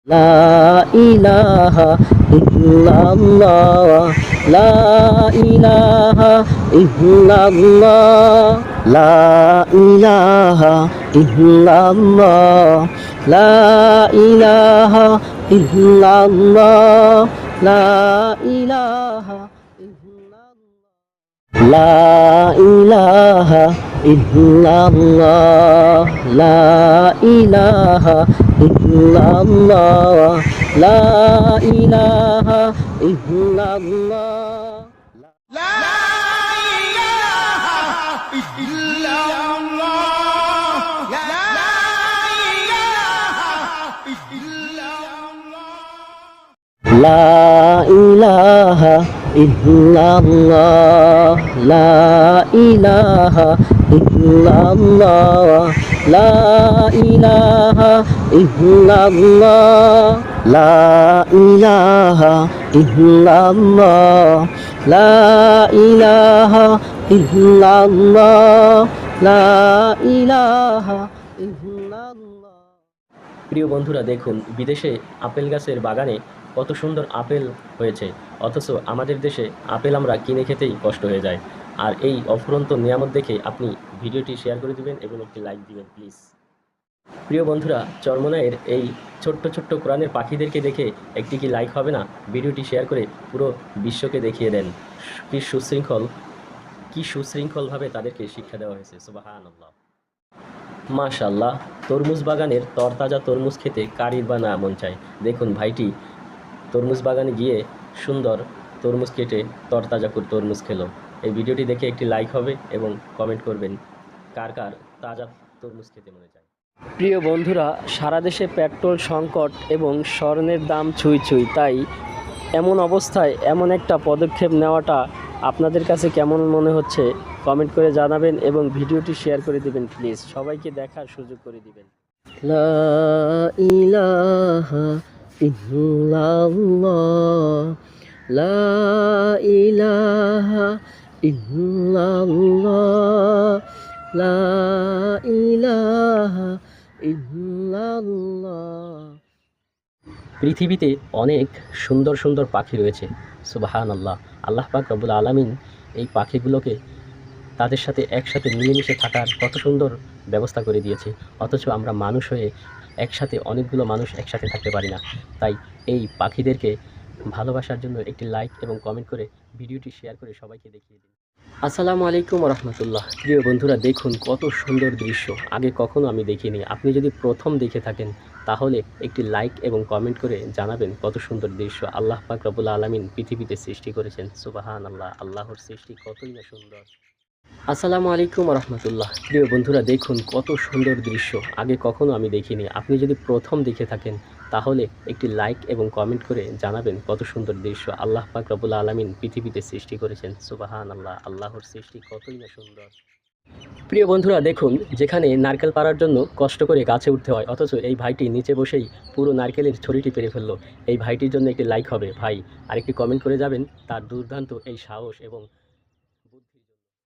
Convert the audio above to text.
لا إله إلا الله لا إله إلا الله لا إله إلا الله لا إله إلا الله لا إله إلا الله لا إله إلا الله لا إله إلا الله لا إله إلا الله لا إله إلا الله لا إله إلا الله لا إله إلا الله لا إله إلا الله لا إله إلا الله لا إله إلا الله لا إله إلا الله لا إله إلا الله প্রিয় বন্ধুরা, দেখুন বিদেশে আপেল গাছের বাগানে কত সুন্দর আপেল হয়েছে, অথচ আমাদের দেশে আপেল আমরা কিনে খেতেই কষ্ট হয়ে যায়। আর এই অফুরন্ত নিয়ামত দেখে আপনি ভিডিওটি শেয়ার করে দিবেন এবং একটি লাইক দিবেন প্লিজ। প্রিয় বন্ধুরা, চরমোনাইয়ের এই ছোট্ট ছোট্ট কোরআনের পাখিদেরকে দেখে একটি কি লাইক হবে না? ভিডিওটি শেয়ার করে পুরো বিশ্বকে দেখিয়ে দেন কি সুশৃঙ্খলভাবে তাদেরকে শিক্ষা দেওয়া হয়েছে। সুবহানাল্লাহ, মাশাআল্লাহ। তরমুজ বাগানের তরতাজা তরমুজ খেতে কারির বা না মন চায়। দেখুন ভাইটি তরমুজ বাগানে গিয়ে সুন্দর তরমুজ কেটে তরতাজা তরমুজ খেলো। এই ভিডিওটি দেখে একটি লাইক হবে এবং কমেন্ট করবেন কার কার তাজা তরমুজ খেতে মনে চায়। প্রিয় বন্ধুরা, সারা দেশে পেট্রোল সংকট এবং স্বর্ণের দাম ছুঁই ছুঁই, তাই এমন অবস্থায় এমন একটা পদক্ষেপ নেওয়াটা আপনাদের কাছে কেমন মনে হচ্ছে কমেন্ট করে জানাবেন এবং ভিডিওটি শেয়ার করে দিবেন প্লিজ, সবাইকে দেখার সুযোগ করে দিবেন। লা ইলাহা ইল্লাল্লাহ লা ইলাহা ইল্লাল্লাহ লা ইলাহা ইল্লাল্লাহ। পৃথিবীতে অনেক সুন্দর সুন্দর পাখি রয়েছে, সুবহানাল্লাহ। আল্লাহ পাক রব্বুল আলামিন এই পাখিগুলোকে তাদের সাথে একসাথে মিলেমিশে থাকার কত সুন্দর ব্যবস্থা করে দিয়েছে, অথচ আমরা মানুষ হয়ে একসাথে অনেকগুলো মানুষ একসাথে থাকতে পারি না। তাই এই পাখিদেরকে ভালোবাসার জন্য একটি লাইক এবং কমেন্ট করে ভিডিওটি শেয়ার করে সবাইকে দেখিয়ে দিন। আসসালামু আলাইকুম রহমতুল্লাহ। প্রিয় বন্ধুরা, দেখুন কত সুন্দর দৃশ্য, আগে কখনো আমি দেখিনি। আপনি যদি প্রথম দেখে থাকেন তাহলে একটি লাইক এবং কমেন্ট করে জানাবেন কত সুন্দর দৃশ্য আল্লাহ পাক রব্বুল আলামিন পৃথিবীতে সৃষ্টি করেছেন। সুবহানাল্লাহ, আল্লাহর সৃষ্টি কতই না সুন্দর। আসসালামু আলাইকুম রহমতুল্লাহ। প্রিয় বন্ধুরা, দেখুন কত সুন্দর দৃশ্য, আগে কখনো আমি দেখিনি। আপনি যদি প্রথম দেখে থাকেন তাহলে একটি লাইক এবং কমেন্ট করে জানাবেন কত সুন্দর দৃশ্য আল্লাহ পাক রব্বুল আলামিন পৃথিবীতে সৃষ্টি করেছেন। সুবহানাল্লাহ, আল্লাহর সৃষ্টি কতই না সুন্দর। প্রিয় বন্ধুরা, দেখুন যেখানে নারকেল পাড়ার জন্য কষ্ট করে গাছে উঠতে হয়, অথচ এই ভাইটি নিচে বসেই পুরো নারকেলের ছড়িটি পেরে ফেললো। এই ভাইটির জন্য একটি লাইক হবে ভাই, আর একটি কমেন্ট করে যাবেন তার দুর্দান্ত এই সাহস এবং